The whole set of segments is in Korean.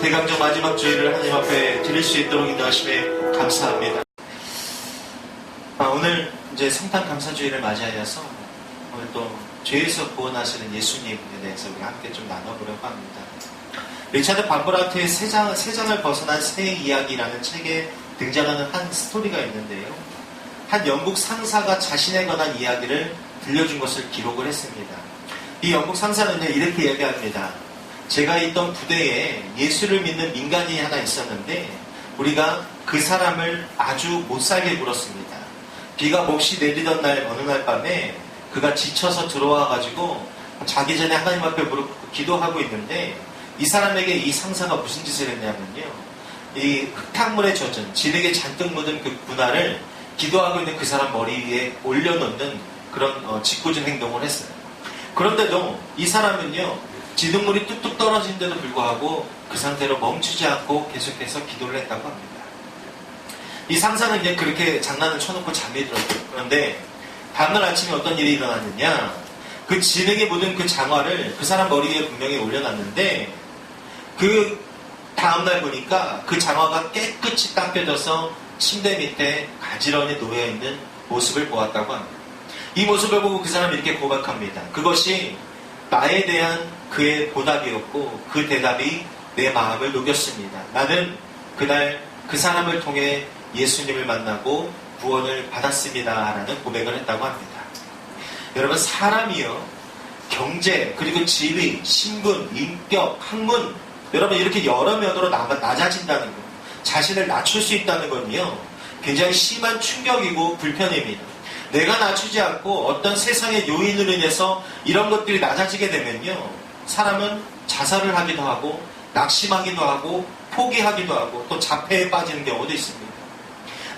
대강정 마지막 주일을 하나님 앞에 드릴 수 있도록 인도하심에 감사합니다. 오늘 이제 성탄 감사주일을 맞이하여서 오늘 또 죄에서 구원하시는 예수님에 대해서 우리 함께 좀 나눠보려고 합니다. 리차드 반브라트의 세상을 벗어난 새 이야기라는 책에 등장하는 한 스토리가 있는데요. 한 영국 상사가 자신에 관한 이야기를 들려준 것을 기록을 했습니다. 이 영국 상사는 이렇게 이야기합니다. 제가 있던 부대에 예수를 믿는 민간인이 하나 있었는데 우리가 그 사람을 아주 못살게 굴었습니다. 비가 몹시 내리던 날 어느 날 밤에 그가 지쳐서 들어와가지고 자기 전에 하나님 앞에 무릎 꿇고 기도하고 있는데 이 사람에게 이 상사가 무슨 짓을 했냐면요. 이 흙탕물에 젖은 진흙에 잔뜩 묻은 그 분할을 기도하고 있는 그 사람 머리 위에 올려놓는 그런 짓궂은 행동을 했어요. 그런데도 이 사람은요. 진흙물이 뚝뚝 떨어진데도 불구하고 그 상태로 멈추지 않고 계속해서 기도를 했다고 합니다. 이 상사는 이제 그렇게 장난을 쳐놓고 잠이 들었어요. 그런데 다음날 아침에 어떤 일이 일어났느냐. 그 진흙에 묻은 그 장화를 그 사람 머리 위에 분명히 올려놨는데 그 다음날 보니까 그 장화가 깨끗이 닦여져서 침대 밑에 가지런히 놓여있는 모습을 보았다고 합니다. 이 모습을 보고 그 사람이 이렇게 고백합니다. 그것이 나에 대한 그의 보답이었고 그 대답이 내 마음을 녹였습니다. 나는 그날 그 사람을 통해 예수님을 만나고 구원을 받았습니다. 라는 고백을 했다고 합니다. 여러분 사람이요. 경제 그리고 지위, 신분, 인격, 학문 여러분 이렇게 여러 면으로 낮아진다는 것 자신을 낮출 수 있다는 건요. 굉장히 심한 충격이고 불편입니다. 내가 낮추지 않고 어떤 세상의 요인으로 인해서 이런 것들이 낮아지게 되면요. 사람은 자살을 하기도 하고 낙심하기도 하고 포기하기도 하고 또 자폐에 빠지는 경우도 있습니다.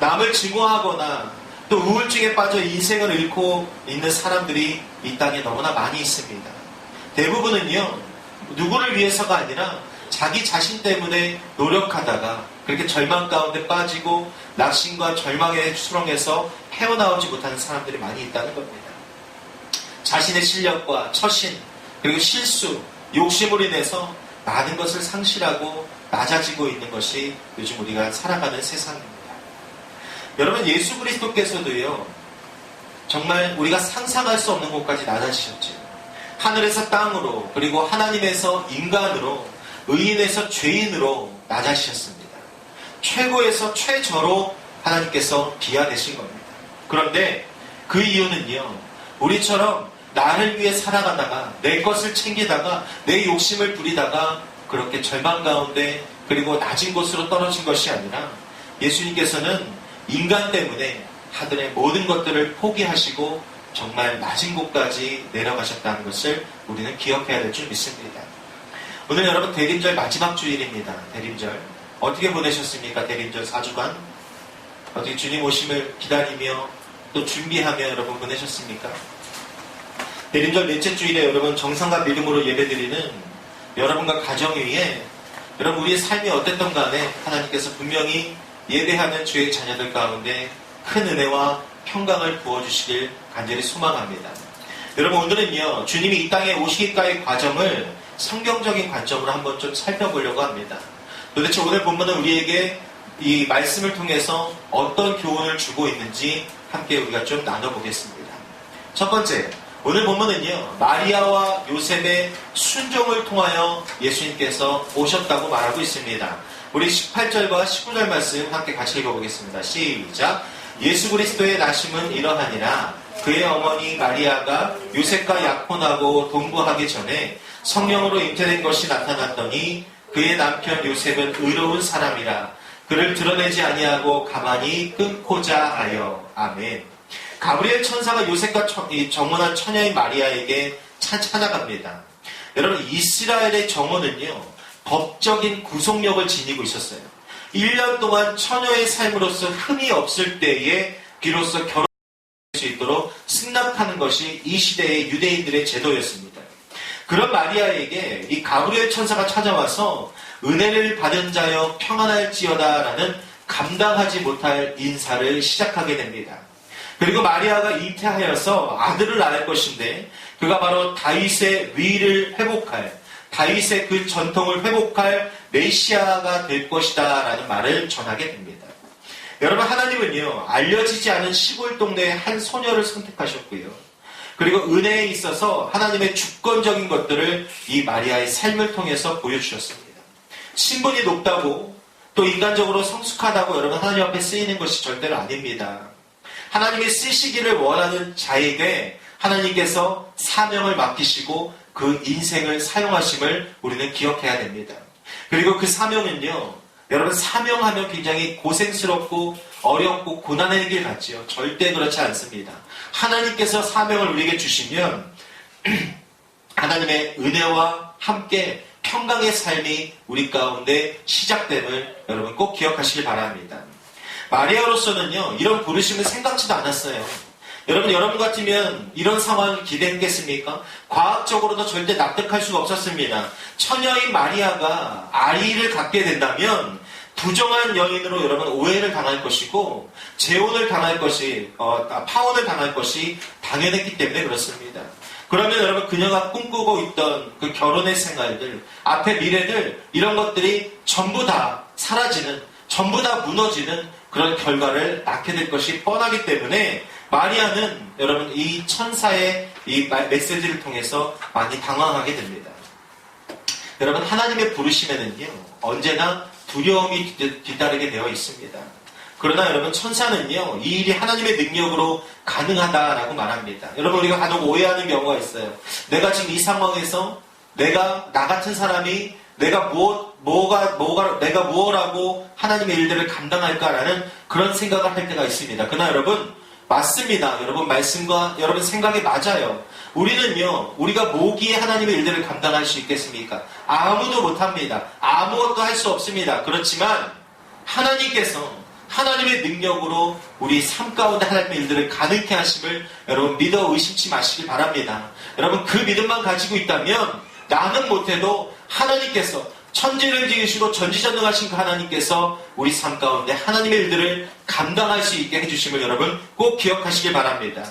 남을 증오하거나 또 우울증에 빠져 인생을 잃고 있는 사람들이 이 땅에 너무나 많이 있습니다. 대부분은요. 누구를 위해서가 아니라 자기 자신 때문에 노력하다가 그렇게 절망 가운데 빠지고 낙심과 절망의 수렁에서 헤어나오지 못하는 사람들이 많이 있다는 겁니다. 자신의 실력과 처신 그리고 실수, 욕심으로 인해서 많은 것을 상실하고 낮아지고 있는 것이 요즘 우리가 살아가는 세상입니다. 여러분 예수 그리스도께서도요. 정말 우리가 상상할 수 없는 곳까지 낮아지셨죠. 하늘에서 땅으로 그리고 하나님에서 인간으로 의인에서 죄인으로 낮아지셨습니다. 최고에서 최저로 하나님께서 비하되신 겁니다. 그런데 그 이유는요. 우리처럼 나를 위해 살아가다가 내 것을 챙기다가 내 욕심을 부리다가 그렇게 절망 가운데 그리고 낮은 곳으로 떨어진 것이 아니라 예수님께서는 인간 때문에 하늘의 모든 것들을 포기하시고 정말 낮은 곳까지 내려가셨다는 것을 우리는 기억해야 될 줄 믿습니다. 오늘 여러분 대림절 마지막 주일입니다. 대림절 어떻게 보내셨습니까? 대림절 4주간 어떻게 주님 오심을 기다리며 또 준비하며 여러분 보내셨습니까? 대림절 넷째 주일에 여러분 정성과 믿음으로 예배드리는 여러분과 가정 위에 여러분 우리의 삶이 어땠던 간에 하나님께서 분명히 예배하는 주의 자녀들 가운데 큰 은혜와 평강을 부어주시길 간절히 소망합니다. 여러분 오늘은요 주님이 이 땅에 오시기까지의 과정을 성경적인 관점으로 한번 좀 살펴보려고 합니다. 도대체 오늘 본문은 우리에게 이 말씀을 통해서 어떤 교훈을 주고 있는지 함께 우리가 좀 나눠보겠습니다. 첫 번째, 오늘 본문은요 마리아와 요셉의 순종을 통하여 예수님께서 오셨다고 말하고 있습니다. 우리 18절과 19절 말씀 함께 같이 읽어보겠습니다. 시작. 예수 그리스도의 나심은 이러하니라. 그의 어머니 마리아가 요셉과 약혼하고 동거하기 전에 성령으로 잉태된 것이 나타났더니 그의 남편 요셉은 의로운 사람이라. 그를 드러내지 아니하고 가만히 끊고자 하여. 아멘. 가브리엘 천사가 요셉과 정혼한 처녀인 마리아에게 찾아갑니다. 여러분 이스라엘의 정혼은요 법적인 구속력을 지니고 있었어요. 1년 동안 처녀의 삶으로서 흠이 없을 때에 비로소 결혼할 수 있도록 승낙하는 것이 이 시대의 유대인들의 제도였습니다. 그런 마리아에게 이 가브리엘 천사가 찾아와서 은혜를 받은 자여 평안할지어다 라는 감당하지 못할 인사를 시작하게 됩니다. 그리고 마리아가 잉태하여서 아들을 낳을 것인데 그가 바로 다윗의 위를 회복할 다윗의 그 전통을 회복할 메시아가 될 것이다 라는 말을 전하게 됩니다. 여러분, 하나님은요, 알려지지 않은 시골 동네의 한 소녀를 선택하셨고요. 그리고 은혜에 있어서 하나님의 주권적인 것들을 이 마리아의 삶을 통해서 보여주셨습니다. 신분이 높다고 또 인간적으로 성숙하다고 여러분 하나님 앞에 쓰이는 것이 절대로 아닙니다. 하나님이 쓰시기를 원하는 자에게 하나님께서 사명을 맡기시고 그 인생을 사용하심을 우리는 기억해야 됩니다. 그리고 그 사명은요, 여러분 사명하면 굉장히 고생스럽고 어렵고 고난의 길 같지요. 절대 그렇지 않습니다. 하나님께서 사명을 우리에게 주시면 하나님의 은혜와 함께 평강의 삶이 우리 가운데 시작됨을 여러분 꼭 기억하시길 바랍니다. 마리아로서는요, 이런 부르심을 생각지도 않았어요. 여러분 같으면 이런 상황을 기대했겠습니까? 과학적으로도 절대 납득할 수가 없었습니다. 처녀인 마리아가 아이를 갖게 된다면 부정한 여인으로 여러분 오해를 당할 것이고 재혼을 당할 것이 파혼을 당할 것이 당연했기 때문에 그렇습니다. 그러면 여러분 그녀가 꿈꾸고 있던 그 결혼의 생활들, 앞의 미래들, 이런 것들이 전부 다 사라지는, 전부 다 무너지는 그런 결과를 낳게 될 것이 뻔하기 때문에 마리아는 여러분 이 천사의 이 메시지를 통해서 많이 당황하게 됩니다. 여러분, 하나님의 부르심에는요, 언제나 두려움이 뒤따르게 되어 있습니다. 그러나 여러분, 천사는요, 이 일이 하나님의 능력으로 가능하다라고 말합니다. 여러분, 우리가 간혹 오해하는 경우가 있어요. 내가 지금 이 상황에서 나 같은 사람이 내가 내가 무엇하고 하나님의 일들을 감당할까라는 그런 생각을 할 때가 있습니다. 그러나 여러분, 맞습니다. 여러분 말씀과 여러분 생각이 맞아요. 우리는요, 우리가 뭐기에 하나님의 일들을 감당할 수 있겠습니까? 아무도 못합니다. 아무것도 할 수 없습니다. 그렇지만 하나님께서 하나님의 능력으로 우리 삶 가운데 하나님의 일들을 가능케 하심을 여러분 믿어 의심치 마시길 바랍니다. 여러분 그 믿음만 가지고 있다면 나는 못해도 하나님께서 천지를 지으시고 전지전능하신 그 하나님께서 우리 삶 가운데 하나님의 일들을 감당할 수 있게 해주심을 여러분 꼭 기억하시길 바랍니다.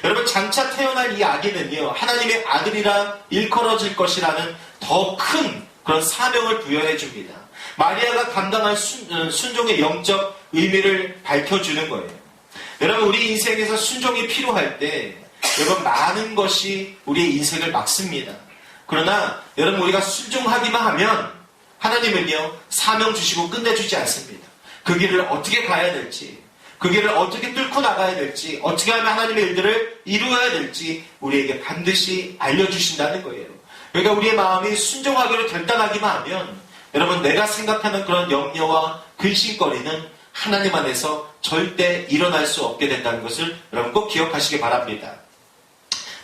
여러분 장차 태어날 이 아기는요, 하나님의 아들이라 일컬어질 것이라는 더 큰 그런 사명을 부여해 줍니다. 마리아가 감당할 순종의 영적 의미를 밝혀주는 거예요. 여러분 우리 인생에서 순종이 필요할 때 여러분 많은 것이 우리의 인생을 막습니다. 그러나 여러분 우리가 순종하기만 하면 하나님은요, 사명 주시고 끝내주지 않습니다. 그 길을 어떻게 가야 될지, 그 길을 어떻게 뚫고 나가야 될지, 어떻게 하면 하나님의 일들을 이루어야 될지 우리에게 반드시 알려주신다는 거예요. 그러니까 우리의 마음이 순종하기로 결단하기만 하면 여러분 내가 생각하는 그런 염려와 근심거리는 하나님 안에서 절대 일어날 수 없게 된다는 것을 여러분 꼭 기억하시기 바랍니다.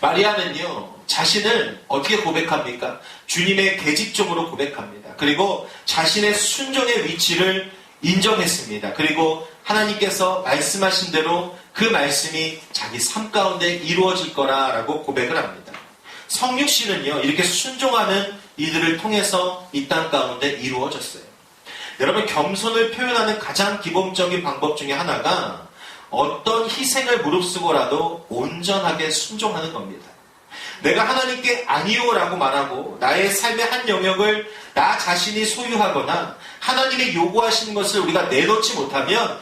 마리아는요, 자신을 어떻게 고백합니까? 주님의 계집종으로 고백합니다. 그리고 자신의 순종의 위치를 인정했습니다. 그리고 하나님께서 말씀하신 대로 그 말씀이 자기 삶 가운데 이루어질 거라라고 고백을 합니다. 성육신은요, 이렇게 순종하는 이들을 통해서 이 땅 가운데 이루어졌어요. 여러분, 겸손을 표현하는 가장 기본적인 방법 중에 하나가 어떤 희생을 무릅쓰고라도 온전하게 순종하는 겁니다. 내가 하나님께 아니요라고 말하고 나의 삶의 한 영역을 나 자신이 소유하거나 하나님이 요구하시는 것을 우리가 내려놓지 못하면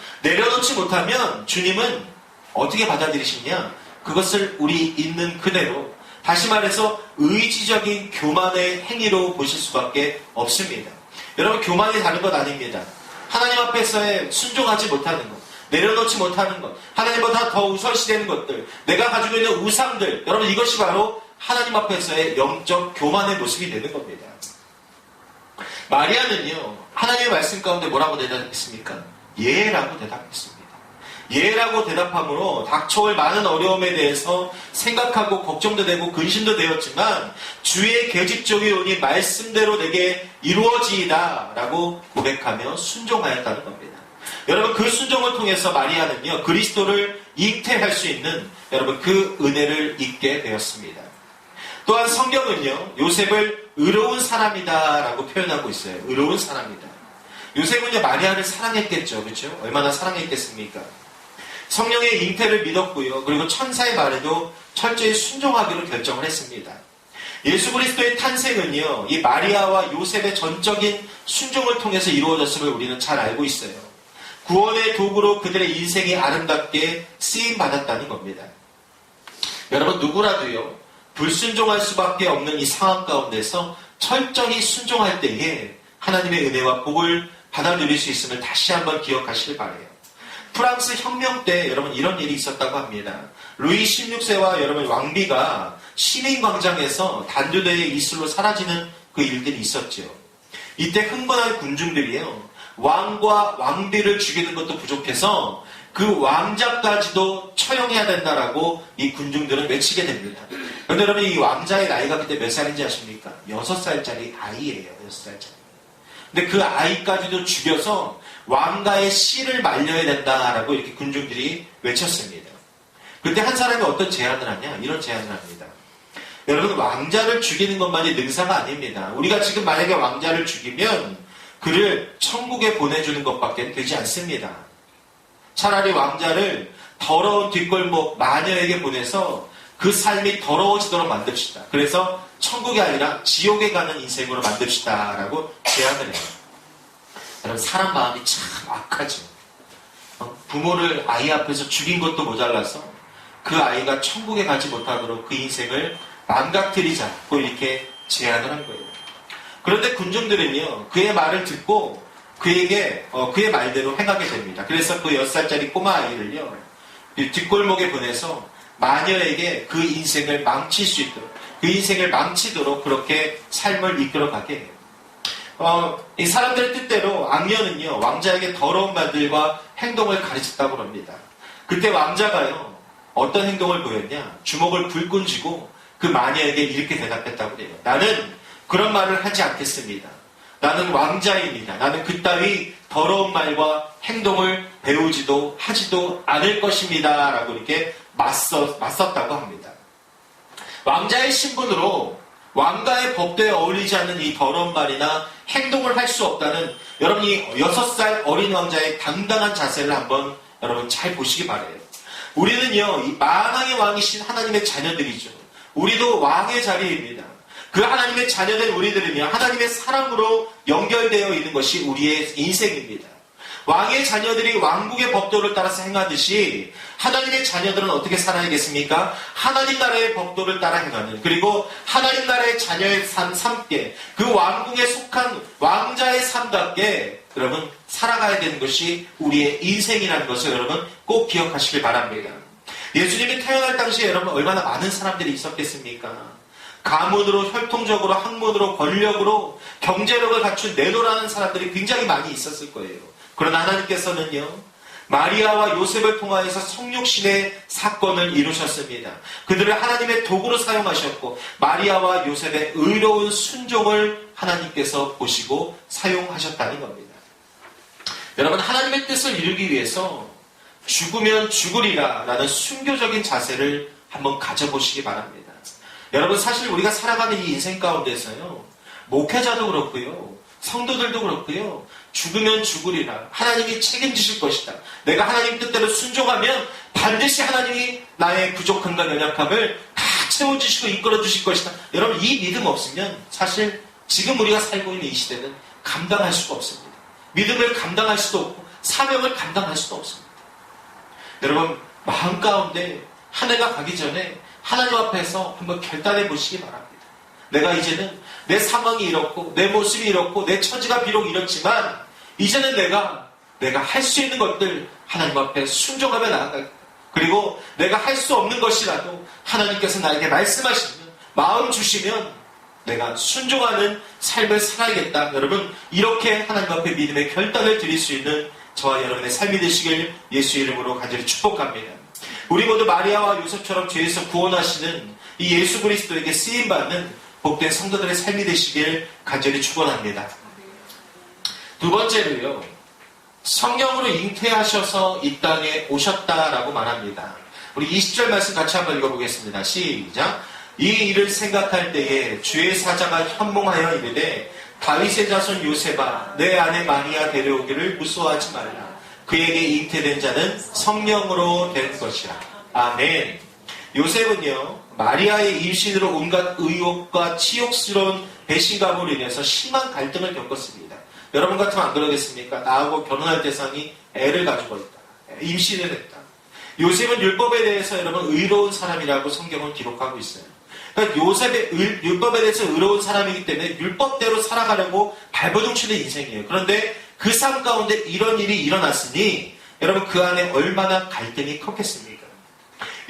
주님은 어떻게 받아들이시냐? 그것을 우리 있는 그대로, 다시 말해서 의지적인 교만의 행위로 보실 수밖에 없습니다. 여러분, 교만이 다른 것 아닙니다. 하나님 앞에서의 순종하지 못하는 것, 내려놓지 못하는 것, 하나님보다 더 우선시되는 것들, 내가 가지고 있는 우상들, 여러분 이것이 바로 하나님 앞에서의 영적 교만의 모습이 되는 겁니다. 마리아는요, 하나님의 말씀 가운데 뭐라고 대답했습니까? 예라고 대답했습니다. 예라고 대답함으로 닥쳐올 많은 어려움에 대해서 생각하고 걱정도 되고 근심도 되었지만 주의 계집종이 오니 말씀대로 내게 이루어지이다 라고 고백하며 순종하였다는 겁니다. 여러분 그 순종을 통해서 마리아는요, 그리스도를 잉태할 수 있는 여러분 그 은혜를 입게 되었습니다. 또한 성경은요, 요셉을 의로운 사람이다 라고 표현하고 있어요. 의로운 사람이다. 요셉은요, 마리아를 사랑했겠죠. 그렇죠? 얼마나 사랑했겠습니까? 성령의 잉태를 믿었고요. 그리고 천사의 말에도 철저히 순종하기로 결정을 했습니다. 예수 그리스도의 탄생은요, 이 마리아와 요셉의 전적인 순종을 통해서 이루어졌음을 우리는 잘 알고 있어요. 구원의 도구로 그들의 인생이 아름답게 쓰임받았다는 겁니다. 여러분, 누구라도요, 불순종할 수밖에 없는 이 상황 가운데서 철저히 순종할 때에 하나님의 은혜와 복을 받아 누릴 수 있음을 다시 한번 기억하시길 바라요. 프랑스 혁명 때 여러분 이런 일이 있었다고 합니다. 루이 16세와 여러분 왕비가 시민광장에서 단두대의 이슬로 사라지는 그 일들이 있었죠. 이때 흥분한 군중들이요, 왕과 왕비를 죽이는 것도 부족해서 그 왕자까지도 처형해야 된다라고 이 군중들은 외치게 됩니다. 그런데 여러분, 이 왕자의 나이가 그때 몇 살인지 아십니까? 6살짜리 아이예요. 6살짜리. 근데 그 아이까지도 죽여서 왕가의 씨를 말려야 된다라고 이렇게 군중들이 외쳤습니다. 그때 한 사람이 어떤 제안을 하냐? 이런 제안을 합니다. 여러분, 왕자를 죽이는 것만이 능사가 아닙니다. 우리가 지금 만약에 왕자를 죽이면 그를 천국에 보내주는 것밖에 되지 않습니다. 차라리 왕자를 더러운 뒷골목 마녀에게 보내서 그 삶이 더러워지도록 만듭시다. 그래서 천국이 아니라 지옥에 가는 인생으로 만듭시다 라고 제안을 해요. 여러분, 사람 마음이 참 악하죠. 부모를 아이 앞에서 죽인 것도 모자라서 그 아이가 천국에 가지 못하도록 그 인생을 망가뜨리자고 이렇게 제안을 한 거예요. 그런데 군중들은요, 그의 말을 듣고 그에게 그의 말대로 행하게 됩니다. 그래서 그 6살짜리 꼬마 아이를요, 뒷골목에 보내서 마녀에게 그 인생을 망칠 수 있도록, 그 인생을 망치도록 그렇게 삶을 이끌어가게 해요. 이 사람들의 뜻대로 악녀는요, 왕자에게 더러운 말들과 행동을 가르쳤다고 합니다. 그때 왕자가요, 어떤 행동을 보였냐? 주먹을 불끈 쥐고 그 마녀에게 이렇게 대답했다고 해요. 나는 그런 말을 하지 않겠습니다. 나는 왕자입니다. 나는 그따위 더러운 말과 행동을 배우지도 하지도 않을 것입니다. 라고 이렇게 맞섰다고 합니다. 왕자의 신분으로 왕가의 법도에 어울리지 않는 이 더러운 말이나 행동을 할 수 없다는 여러분이 6살 어린 왕자의 당당한 자세를 한번 여러분 잘 보시기 바라요. 우리는요, 이 만왕의 왕이신 하나님의 자녀들이죠. 우리도 왕의 자리입니다. 그 하나님의 자녀된 우리들은요, 하나님의 사랑으로 연결되어 있는 것이 우리의 인생입니다. 왕의 자녀들이 왕국의 법도를 따라서 행하듯이 하나님의 자녀들은 어떻게 살아야겠습니까? 하나님 나라의 법도를 따라 행하는, 그리고 하나님 나라의 자녀의 삶답게, 그 왕국에 속한 왕자의 삶답게 여러분 살아가야 되는 것이 우리의 인생이라는 것을 여러분 꼭 기억하시길 바랍니다. 예수님이 태어날 당시에 여러분 얼마나 많은 사람들이 있었겠습니까? 가문으로, 혈통적으로, 학문으로, 권력으로, 경제력을 갖춘 내노라는 사람들이 굉장히 많이 있었을 거예요. 그러나 하나님께서는요, 마리아와 요셉을 통하여서 성육신의 사건을 이루셨습니다. 그들을 하나님의 도구로 사용하셨고, 마리아와 요셉의 의로운 순종을 하나님께서 보시고 사용하셨다는 겁니다. 여러분, 하나님의 뜻을 이루기 위해서 죽으면 죽으리라 라는 순교적인 자세를 한번 가져보시기 바랍니다. 여러분, 사실 우리가 살아가는 이 인생 가운데서요, 목회자도 그렇고요, 성도들도 그렇고요, 죽으면 죽으리라, 하나님이 책임지실 것이다, 내가 하나님 뜻대로 순종하면 반드시 하나님이 나의 부족함과 연약함을 다 채워주시고 이끌어주실 것이다. 여러분, 이 믿음 없으면 사실 지금 우리가 살고 있는 이 시대는 감당할 수가 없습니다. 믿음을 감당할 수도 없고 사명을 감당할 수도 없습니다. 여러분, 마음 가운데 한 해가 가기 전에 하나님 앞에서 한번 결단해 보시기 바랍니다. 내가 이제는 내 상황이 이렇고 내 모습이 이렇고 내 처지가 비록 이렇지만 이제는 내가 할 수 있는 것들 하나님 앞에 순종하며 나아가겠다. 그리고 내가 할 수 없는 것이라도 하나님께서 나에게 말씀하시면, 마음 주시면 내가 순종하는 삶을 살아야겠다. 여러분, 이렇게 하나님 앞에 믿음의 결단을 드릴 수 있는 저와 여러분의 삶이 되시길 예수 이름으로 간절히 축복합니다. 우리 모두 마리아와 요셉처럼 죄에서 구원하시는 이 예수 그리스도에게 쓰임받는 복된 성도들의 삶이 되시길 간절히 축원합니다. 두 번째로요, 성령으로 잉태하셔서 이 땅에 오셨다라고 말합니다. 우리 20절 말씀 같이 한번 읽어보겠습니다. 시작. 이 일을 생각할 때에 주의 사자가 현몽하여 이르되 다윗의 자손 요셉아, 내 아내 마리아 데려오기를 무서워하지 말라. 그에게 잉태된 자는 성령으로 된 것이라. 아멘. 요셉은요, 마리아의 임신으로 온갖 의혹과 치욕스러운 배신감으로 인해서 심한 갈등을 겪었습니다. 여러분 같으면 안 그러겠습니까? 나하고 결혼할 대상이 애를 가지고 있다. 임신을 했다. 요셉은 율법에 대해서 여러분 의로운 사람이라고 성경은 기록하고 있어요. 그러니까 요셉의 율법에 대해서 의로운 사람이기 때문에 율법대로 살아가려고 발버둥치는 인생이에요. 그런데 그 삶 가운데 이런 일이 일어났으니 여러분 그 안에 얼마나 갈등이 컸겠습니까?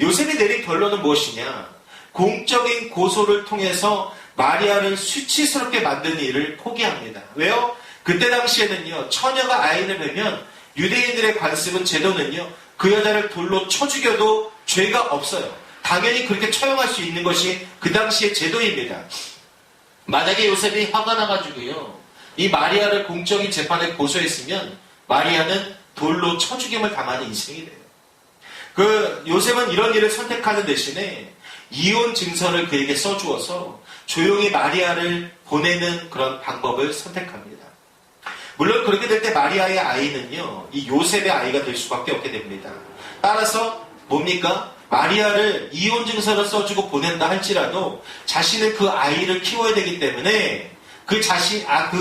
요셉이 내린 결론은 무엇이냐? 공적인 고소를 통해서 마리아를 수치스럽게 만든 일을 포기합니다. 왜요? 그때 당시에는요, 처녀가 아이를 낳으면 유대인들의 관습은 제도는요, 그 여자를 돌로 쳐 죽여도 죄가 없어요. 당연히 그렇게 처형할 수 있는 것이 그 당시의 제도입니다. 만약에 요셉이 화가 나가지고요, 이 마리아를 공적인 재판에 고소했으면 마리아는 돌로 쳐 죽임을 당하는 인생이 돼요. 그 요셉은 이런 일을 선택하는 대신에 이혼 증서를 그에게 써주어서 조용히 마리아를 보내는 그런 방법을 선택합니다. 물론 그렇게 될 때 마리아의 아이는요, 이 요셉의 아이가 될 수밖에 없게 됩니다. 따라서 뭡니까? 마리아를 이혼 증서를 써주고 보낸다 할지라도 자신은 그 아이를 키워야 되기 때문에 그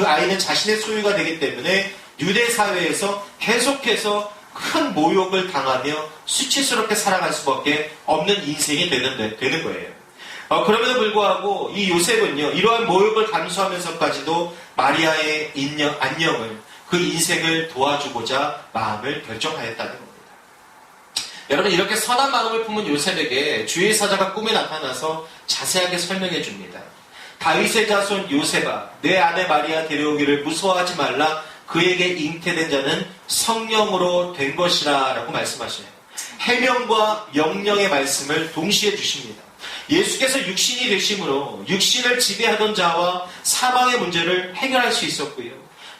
아이는 자신의 소유가 되기 때문에 유대 사회에서 계속해서 큰 모욕을 당하며 수치스럽게 살아갈 수밖에 없는 인생이 되는 거예요. 그럼에도 불구하고 이 요셉은요, 이러한 모욕을 감수하면서까지도 마리아의 안녕을, 그 인생을 도와주고자 마음을 결정하였다는 겁니다. 여러분, 이렇게 선한 마음을 품은 요셉에게 주의 사자가 꿈에 나타나서 자세하게 설명해 줍니다. 다윗의 자손 요셉아, 내 아내 마리아 데려오기를 무서워하지 말라. 그에게 잉태된 자는 성령으로 된 것이라 라고 말씀하셔요. 해명과 명령의 말씀을 동시에 주십니다. 예수께서 육신이 되심으로 육신을 지배하던 자와 사망의 문제를 해결할 수 있었고요.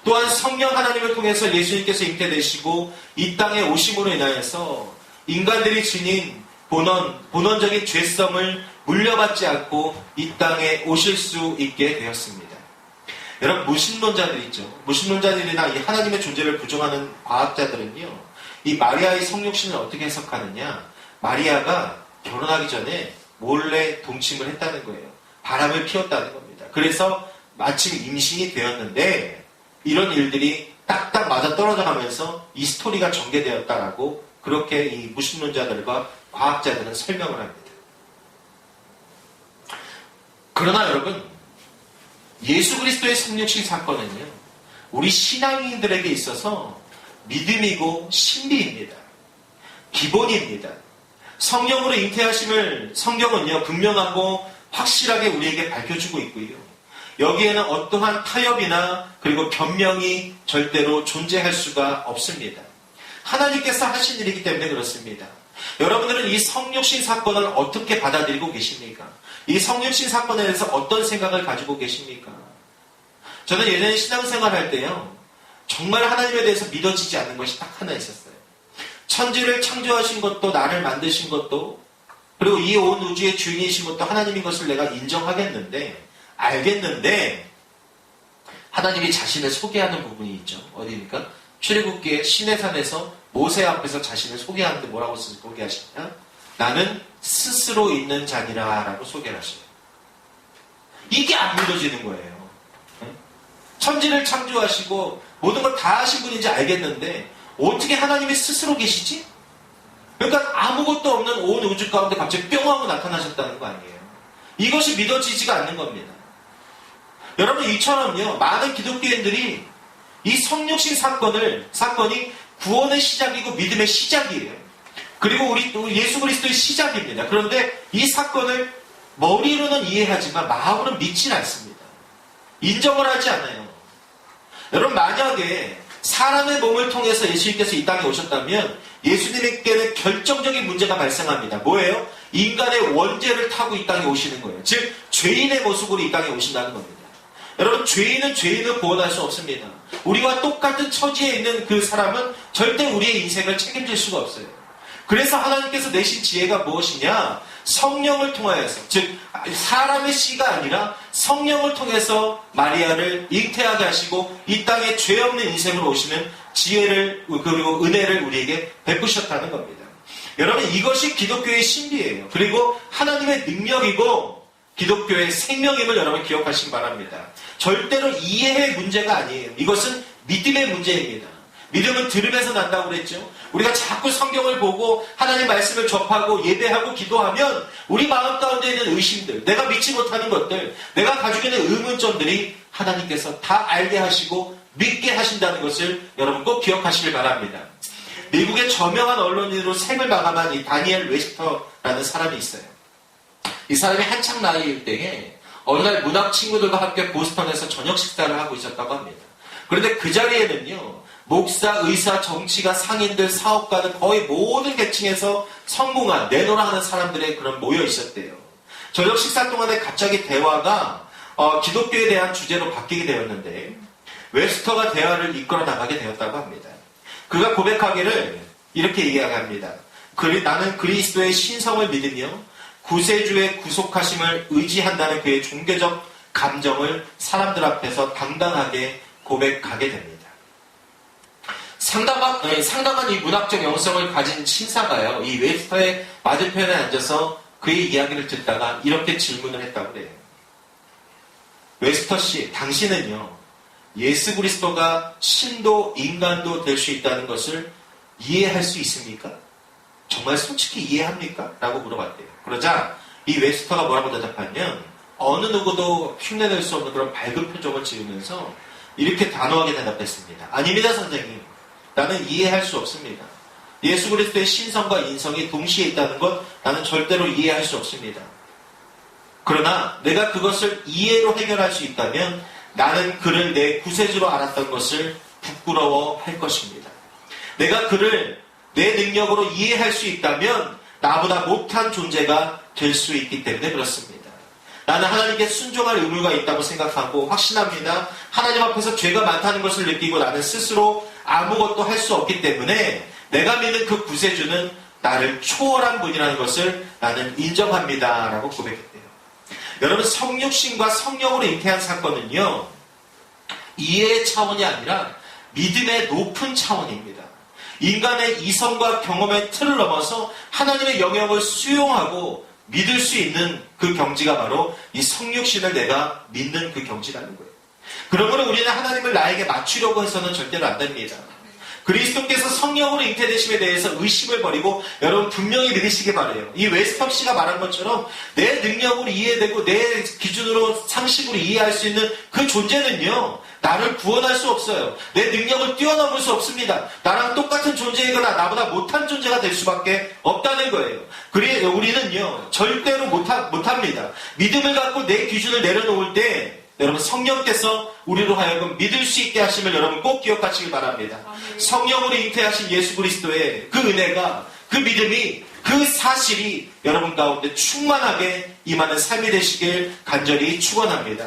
또한 성령 하나님을 통해서 예수님께서 잉태되시고 이 땅에 오심으로 인하여서 인간들이 지닌 본원적인 죄성을 물려받지 않고 이 땅에 오실 수 있게 되었습니다. 여러분, 무신론자들 있죠. 무신론자들이나 이 하나님의 존재를 부정하는 과학자들은요, 이 마리아의 성육신을 어떻게 해석하느냐? 마리아가 결혼하기 전에 몰래 동침을 했다는 거예요. 바람을 피웠다는 겁니다. 그래서 마침 임신이 되었는데 이런 일들이 딱딱 맞아 떨어져 가면서 이 스토리가 전개되었다라고 그렇게 이 무신론자들과 과학자들은 설명을 합니다. 그러나 여러분, 예수 그리스도의 성육신 사건은요, 우리 신앙인들에게 있어서 믿음이고 신비입니다. 기본입니다. 성령으로 잉태하심을 성경은요, 분명하고 확실하게 우리에게 밝혀주고 있고요. 여기에는 어떠한 타협이나 그리고 변명이 절대로 존재할 수가 없습니다. 하나님께서 하신 일이기 때문에 그렇습니다. 여러분들은 이 성육신 사건을 어떻게 받아들이고 계십니까? 이 성육신 사건에 대해서 어떤 생각을 가지고 계십니까? 저는 예전에 신앙생활 할 때요, 정말 하나님에 대해서 믿어지지 않는 것이 딱 하나 있었어요. 천지를 창조하신 것도 나를 만드신 것도 그리고 이 온 우주의 주인이신 것도 하나님인 것을 내가 인정하겠는데 알겠는데 하나님이 자신을 소개하는 부분이 있죠. 어디입니까? 출애굽기의 시내산에서 모세 앞에서 자신을 소개하는데 뭐라고 소개하시냐? 나는 스스로 있는 자니라 라고 소개를 하셔요. 이게 안 믿어지는 거예요. 천지를 창조하시고 모든 걸 다 하신 분인지 알겠는데 어떻게 하나님이 스스로 계시지? 그러니까 아무것도 없는 온 우주 가운데 갑자기 뿅 하고 나타나셨다는 거 아니에요. 이것이 믿어지지가 않는 겁니다. 여러분, 이처럼요, 많은 기독교인들이 이 성육신 사건이 구원의 시작이고 믿음의 시작이에요. 그리고 우리 예수 그리스도의 시작입니다. 그런데 이 사건을 머리로는 이해하지만 마음으로는 믿진 않습니다. 인정을 하지 않아요. 여러분, 만약에 사람의 몸을 통해서 예수님께서 이 땅에 오셨다면 예수님에게는 결정적인 문제가 발생합니다. 뭐예요? 인간의 원죄를 타고 이 땅에 오시는 거예요. 즉, 죄인의 모습으로 이 땅에 오신다는 겁니다. 여러분, 죄인은 죄인을 구원할 수 없습니다. 우리와 똑같은 처지에 있는 그 사람은 절대 우리의 인생을 책임질 수가 없어요. 그래서 하나님께서 내신 지혜가 무엇이냐? 성령을 통하여서, 즉 사람의 씨가 아니라 성령을 통해서 마리아를 잉태하게 하시고 이 땅에 죄 없는 인생으로 오시는 지혜를 그리고 은혜를 우리에게 베푸셨다는 겁니다. 여러분, 이것이 기독교의 신비예요. 그리고 하나님의 능력이고 기독교의 생명임을 여러분 기억하시기 바랍니다. 절대로 이해의 문제가 아니에요. 이것은 믿음의 문제입니다. 믿음은 들음에서 난다고 그랬죠. 우리가 자꾸 성경을 보고 하나님 말씀을 접하고 예배하고 기도하면 우리 마음 가운데 있는 의심들, 내가 믿지 못하는 것들, 내가 가지고 있는 의문점들이 하나님께서 다 알게 하시고 믿게 하신다는 것을 여러분 꼭 기억하시길 바랍니다. 미국의 저명한 언론인으로 생을 마감한 이 다니엘 웨스터라는 사람이 있어요. 이 사람이 한창 나이일 때에 어느 날 문학 친구들과 함께 보스턴에서 저녁 식사를 하고 있었다고 합니다. 그런데 그 자리에는요, 목사, 의사, 정치가, 상인들, 사업가들 거의 모든 계층에서 성공한, 내노라 하는 사람들의 그런 모여 있었대요. 저녁 식사 동안에 갑자기 대화가 기독교에 대한 주제로 바뀌게 되었는데 웨스터가 대화를 이끌어 나가게 되었다고 합니다. 그가 고백하기를 이렇게 이야기합니다. 나는 그리스도의 신성을 믿으며 구세주의 구속하심을 의지한다는 그의 종교적 감정을 사람들 앞에서 당당하게 고백하게 됩니다. 상당한 이 문학적 영성을 가진 신사가요, 이 웨스터의 맞은편에 앉아서 그의 이야기를 듣다가 이렇게 질문을 했다고 그래요. 웨스터 씨, 당신은요, 예수 그리스도가 신도, 인간도 될 수 있다는 것을 이해할 수 있습니까? 정말 솔직히 이해합니까? 라고 물어봤대요. 그러자 이 웨스터가 뭐라고 대답하면 어느 누구도 흉내낼 수 없는 그런 밝은 표정을 지으면서 이렇게 단호하게 대답했습니다. 아닙니다, 선생님. 나는 이해할 수 없습니다. 예수 그리스도의 신성과 인성이 동시에 있다는 것 나는 절대로 이해할 수 없습니다. 그러나 내가 그것을 이해로 해결할 수 있다면 나는 그를 내 구세주로 알았던 것을 부끄러워할 것입니다. 내가 그를 내 능력으로 이해할 수 있다면 나보다 못한 존재가 될 수 있기 때문에 그렇습니다. 나는 하나님께 순종할 의무가 있다고 생각하고 확신합니다. 하나님 앞에서 죄가 많다는 것을 느끼고 나는 스스로 아무것도 할 수 없기 때문에 내가 믿는 그 구세주는 나를 초월한 분이라는 것을 나는 인정합니다. 라고 고백했대요. 여러분, 성육신과 성령으로 잉태한 사건은요, 이해의 차원이 아니라 믿음의 높은 차원입니다. 인간의 이성과 경험의 틀을 넘어서 하나님의 영역을 수용하고 믿을 수 있는 그 경지가 바로 이 성육신을 내가 믿는 그 경지라는 거예요. 그러므로 우리는 하나님을 나에게 맞추려고 해서는 절대로 안 됩니다. 그리스도께서 성령으로 잉태되심에 대해서 의심을 버리고 여러분 분명히 믿으시기 바라요. 이 웨스터 씨가 말한 것처럼 내 능력으로 이해되고 내 기준으로 상식으로 이해할 수 있는 그 존재는요, 나를 구원할 수 없어요. 내 능력을 뛰어넘을 수 없습니다. 나랑 똑같은 존재이거나 나보다 못한 존재가 될 수밖에 없다는 거예요. 그래서 우리는요, 절대로 못합니다. 믿음을 갖고 내 기준을 내려놓을 때 여러분, 성령께서 우리로 하여금 믿을 수 있게 하심을 여러분 꼭 기억하시길 바랍니다. 성령으로 잉태하신 예수 그리스도의 그 은혜가, 그 믿음이, 그 사실이 여러분 가운데 충만하게 임하는 삶이 되시길 간절히 축원합니다.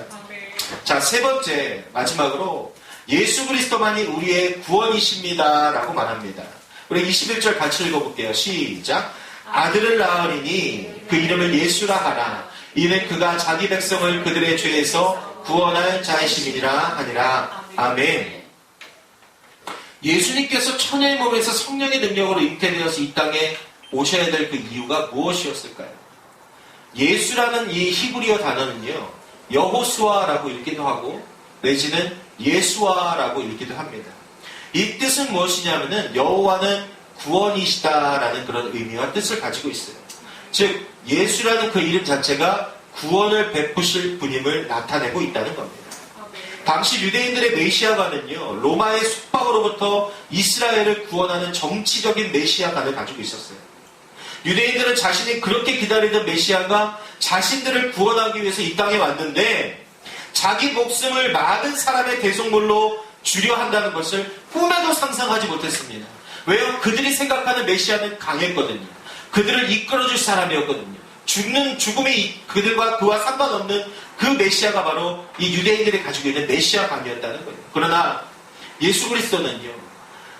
자, 세 번째, 마지막으로 예수 그리스도만이 우리의 구원이십니다 라고 말합니다. 우리 21절 같이 읽어볼게요. 시작. 아들을 낳으리니 그 이름을 예수라 하라. 이는 그가 자기 백성을 그들의 죄에서 구원할 자이심이니라 하니라. 아멘. 예수님께서 처녀의 몸에서 성령의 능력으로 잉태되어서 이 땅에 오셔야 될 그 이유가 무엇이었을까요? 예수라는 이 히브리어 단어는요, 여호수아라고 읽기도 하고 내지는 예수아라고 읽기도 합니다. 이 뜻은 무엇이냐면은 여호와는 구원이시다라는 그런 의미와 뜻을 가지고 있어요. 즉 예수라는 그 이름 자체가 구원을 베푸실 분임을 나타내고 있다는 겁니다. 당시 유대인들의 메시아관은요, 로마의 속박으로부터 이스라엘을 구원하는 정치적인 메시아관을 가지고 있었어요. 유대인들은 자신이 그렇게 기다리던 메시아가 자신들을 구원하기 위해서 이 땅에 왔는데 자기 목숨을 많은 사람의 대속물로 주려 한다는 것을 꿈에도 상상하지 못했습니다. 왜요? 그들이 생각하는 메시아는 강했거든요. 그들을 이끌어줄 사람이었거든요. 죽음이 그들과 그와 상관없는 그 메시아가 바로 이 유대인들이 가지고 있는 메시아관이었다는 거예요. 그러나 예수 그리스도는요,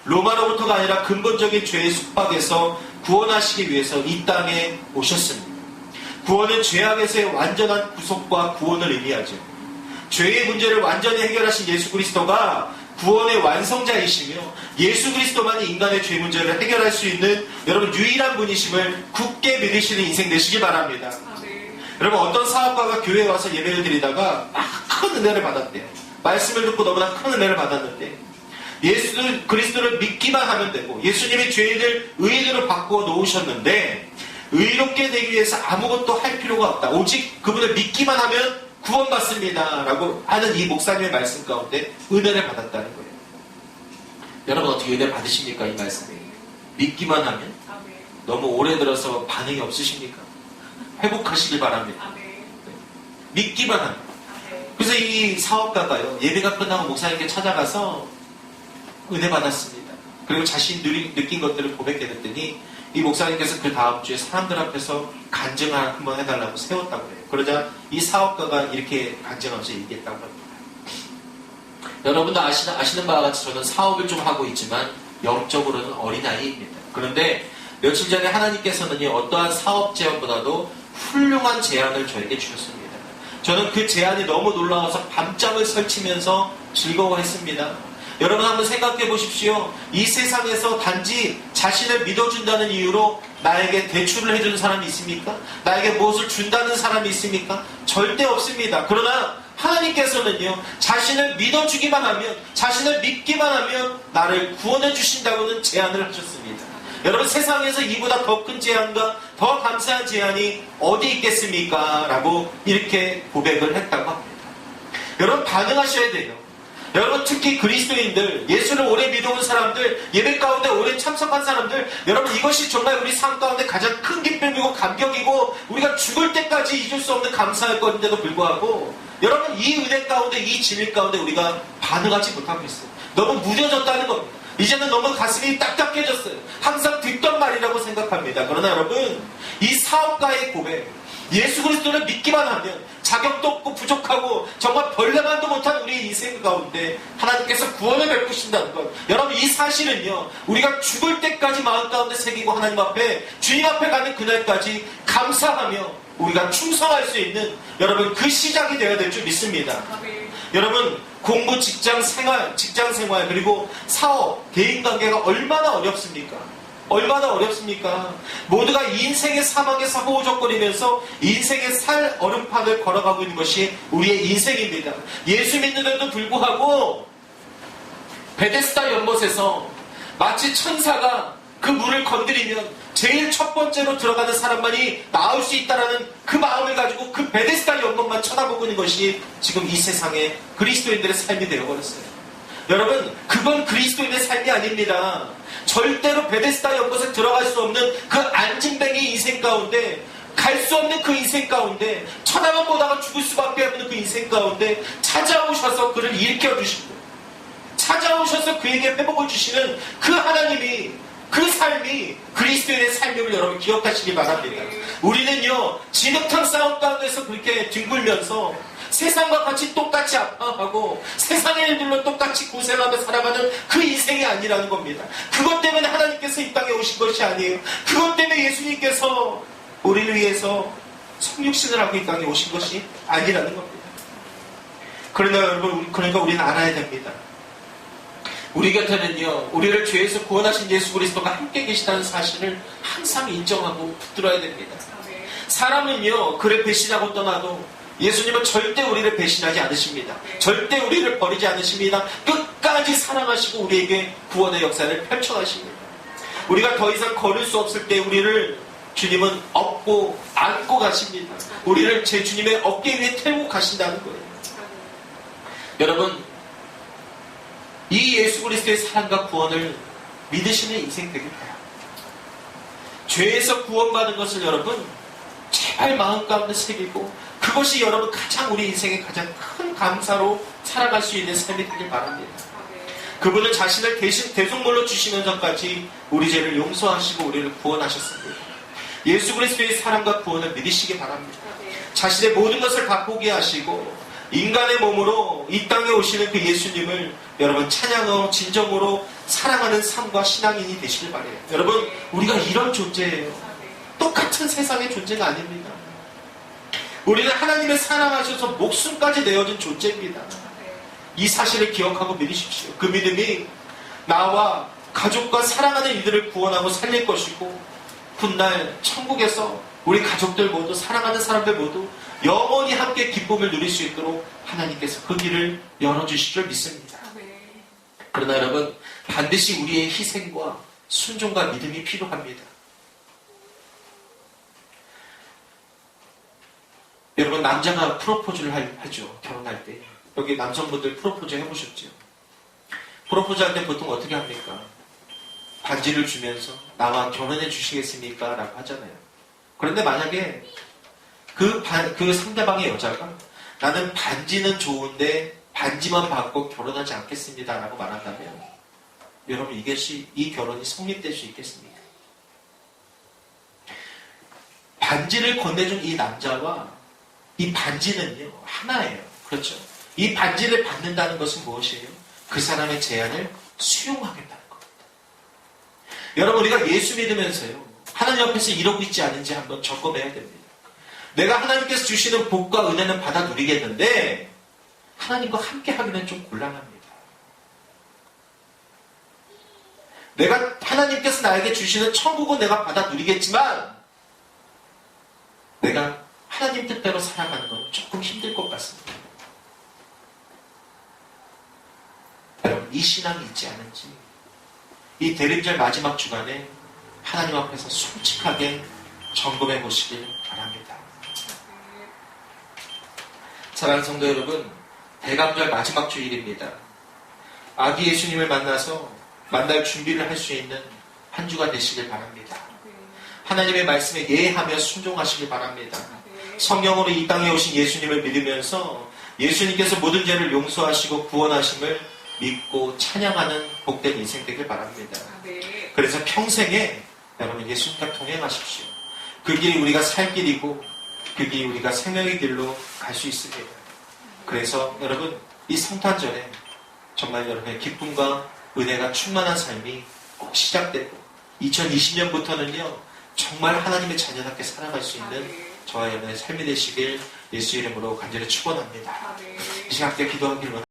로마로부터가 아니라 근본적인 죄의 속박에서 구원하시기 위해서 이 땅에 오셨습니다. 구원은 죄악에서의 완전한 구속과 구원을 의미하죠. 죄의 문제를 완전히 해결하신 예수 그리스도가 구원의 완성자이시며 예수 그리스도만이 인간의 죄 문제를 해결할 수 있는 여러분 유일한 분이심을 굳게 믿으시는 인생 되시기 바랍니다. 여러분 어떤 사업가가 교회에 와서 예배를 드리다가 큰 은혜를 받았대요. 말씀을 듣고 너무나 큰 은혜를 받았는데 예수 그리스도를 믿기만 하면 되고 예수님이 죄인을 의인으로 바꾸어 놓으셨는데 의롭게 되기 위해서 아무것도 할 필요가 없다. 오직 그분을 믿기만 하면 구원받습니다. 라고 하는 이 목사님의 말씀 가운데 은혜를 받았다는 거예요. 여러분 어떻게 은혜 받으십니까? 이 말씀에 믿기만 하면? 너무 오래 들어서 반응이 없으십니까? 회복하시길 바랍니다. 믿기만 하면. 그래서 이 사업가가요 예배가 끝나고 목사님께 찾아가서 은혜 받았습니다. 그리고 자신이 느낀 것들을 고백해냈더니 이 목사님께서 그 다음 주에 사람들 앞에서 간증을 한번 해달라고 세웠다고 해요. 그러자 이 사업가가 이렇게 간증하면서 얘기했다고 합니다. 여러분도 아시는 바와 같이 저는 사업을 좀 하고 있지만 영적으로는 어린아이입니다. 그런데 며칠 전에 하나님께서는요 어떠한 사업 제안보다도 훌륭한 제안을 저에게 주셨습니다. 저는 그 제안이 너무 놀라워서 밤잠을 설치면서 즐거워했습니다. 여러분 한번 생각해 보십시오. 이 세상에서 단지 자신을 믿어준다는 이유로 나에게 대출을 해주는 사람이 있습니까? 나에게 무엇을 준다는 사람이 있습니까? 절대 없습니다. 그러나 하나님께서는요 자신을 믿어주기만 하면 자신을 믿기만 하면 나를 구원해 주신다고는 제안을 하셨습니다. 여러분 세상에서 이보다 더 큰 제안과 더 감사한 제안이 어디 있겠습니까? 라고 이렇게 고백을 했다고 합니다. 여러분 반응하셔야 돼요. 여러분 특히 그리스도인들 예수를 오래 믿어온 사람들 예배 가운데 오래 참석한 사람들 여러분 이것이 정말 우리 삶 가운데 가장 큰 기쁨이고 감격이고 우리가 죽을 때까지 잊을 수 없는 감사할 것인데도 불구하고 여러분 이 은혜 가운데 이 진리 가운데 우리가 반응하지 못하고 있어요. 너무 무뎌졌다는 겁니다. 이제는 너무 가슴이 딱딱해졌어요. 항상 듣던 말이라고 생각합니다. 그러나 여러분 이 사업가의 고백 예수 그리스도를 믿기만 하면 자격도 없고 부족하고 정말 벌레만도 못한 우리의 인생 가운데 하나님께서 구원을 베푸신다는 것. 여러분 이 사실은요 우리가 죽을 때까지 마음 가운데 새기고 하나님 앞에 주님 앞에 가는 그날까지 감사하며 우리가 충성할 수 있는 여러분 그 시작이 되어야 될 줄 믿습니다. 여러분 공부 직장 생활 그리고 사업 대인관계가 얼마나 어렵습니까? 얼마나 어렵습니까? 모두가 인생의 사막에서 호우적거리면서 인생의 살 얼음판을 걸어가고 있는 것이 우리의 인생입니다. 예수 믿는데도 불구하고 베데스다 연못에서 마치 천사가 그 물을 건드리면 제일 첫 번째로 들어가는 사람만이 나올 수 있다라는 그 마음을 가지고 그 베데스다 연못만 쳐다보고 있는 것이 지금 이 세상의 그리스도인들의 삶이 되어버렸어요. 여러분 그건 그리스도인의 삶이 아닙니다. 절대로 베데스다 연못에 들어갈 수 없는 그 안진뱅이 인생 가운데 갈 수 없는 그 인생 가운데 쳐다만 보다가 죽을 수밖에 없는 그 인생 가운데 찾아오셔서 그를 일으켜주시고 찾아오셔서 그에게 회복을 주시는 그 하나님이 그 삶이 그리스도인의 삶임을 여러분 기억하시기 바랍니다. 우리는요 진흙탕 싸움 가운데서 그렇게 뒹굴면서 세상과 같이 똑같이 아파하고 세상의 일들로 똑같이 고생하며 살아가는 그 인생이 아니라는 겁니다. 그것 때문에 하나님께서 이 땅에 오신 것이 아니에요. 그것 때문에 예수님께서 우리를 위해서 성육신을 하고 이 땅에 오신 것이 아니라는 겁니다. 그러나 여러분 그러니까 우리는 알아야 됩니다. 우리 곁에는요 우리를 죄에서 구원하신 예수 그리스도가 함께 계시다는 사실을 항상 인정하고 붙들어야 됩니다. 사람은요 그를 배신하고 떠나도 예수님은 절대 우리를 배신하지 않으십니다. 절대 우리를 버리지 않으십니다. 끝까지 사랑하시고 우리에게 구원의 역사를 펼쳐가십니다. 우리가 더 이상 걸을 수 없을 때 우리를 주님은 업고 안고 가십니다. 우리를 제 주님의 어깨 위에 태우고 가신다는 거예요. 여러분 이 예수 그리스도의 사랑과 구원을 믿으시는 인생 되길 바랍니다. 죄에서 구원받은 것을 여러분 제발 마음 가운데 새기고 그것이 여러분 가장 우리 인생의 가장 큰 감사로 살아갈 수 있는 삶이 되길 바랍니다. 그분은 자신을 대속물로 주시면서까지 우리 죄를 용서하시고 우리를 구원하셨습니다. 예수 그리스도의 사랑과 구원을 믿으시기 바랍니다. 자신의 모든 것을 다 포기하시고 인간의 몸으로 이 땅에 오시는 그 예수님을 여러분 찬양으로 진정으로 사랑하는 삶과 신앙인이 되시길 바라요. 여러분 우리가 이런 존재예요. 똑같은 세상의 존재가 아닙니다. 우리는 하나님의 사랑하셔서 목숨까지 내어준 존재입니다. 이 사실을 기억하고 믿으십시오. 그 믿음이 나와 가족과 사랑하는 이들을 구원하고 살릴 것이고 훗날 천국에서 우리 가족들 모두 사랑하는 사람들 모두 영원히 함께 기쁨을 누릴 수 있도록 하나님께서 그 길을 열어주실 줄 믿습니다. 그러나 여러분 반드시 우리의 희생과 순종과 믿음이 필요합니다. 여러분 남자가 프로포즈를 하죠. 결혼할 때. 여기 남성분들 프로포즈 해보셨죠? 프로포즈 할 때 보통 어떻게 합니까? 반지를 주면서 나와 결혼해 주시겠습니까? 라고 하잖아요. 그런데 만약에 그 상대방의 여자가 나는 반지는 좋은데 반지만 받고 결혼하지 않겠습니다. 라고 말한다면 여러분 이 결혼이 성립될 수 있겠습니까? 반지를 건네준 이 남자와 이 반지는요 하나예요. 그렇죠? 이 반지를 받는다는 것은 무엇이에요? 그 사람의 제안을 수용하겠다는 겁니다. 여러분 우리가 예수 믿으면서요 하나님 앞에서 이러고 있지 않은지 한번 점검해야 됩니다. 내가 하나님께서 주시는 복과 은혜는 받아 누리겠는데 하나님과 함께 하기는 좀 곤란합니다. 내가 하나님께서 나에게 주시는 천국은 내가 받아 누리겠지만 내가 하나님 뜻대로 살아가는 건 조금 힘들 것 같습니다. 여러분 이 신앙이 있지 않은지 이 대림절 마지막 주간에 하나님 앞에서 솔직하게 점검해 보시길 바랍니다. 사랑하는 성도 여러분, 대감절 마지막 주일입니다. 아기 예수님을 만날 준비를 할 수 있는 한 주가 되시길 바랍니다. 하나님의 말씀에 예하며 순종하시길 바랍니다. 성령으로 이 땅에 오신 예수님을 믿으면서 예수님께서 모든 죄를 용서하시고 구원하심을 믿고 찬양하는 복된 인생 되길 바랍니다. 그래서 평생에 여러분 예수님과 동행하십시오. 그 길이 우리가 살 길이고 그 길이 우리가 생명의 길로 갈 수 있습니다. 그래서 여러분 이 성탄절에 정말 여러분의 기쁨과 은혜가 충만한 삶이 꼭 시작되고 2020년부터는요 정말 하나님의 자녀답게 살아갈 수 있는 저와 여러분의 삶이 되시길 예수 이름으로 간절히 축원합니다. 이 시간 함께 기도하기를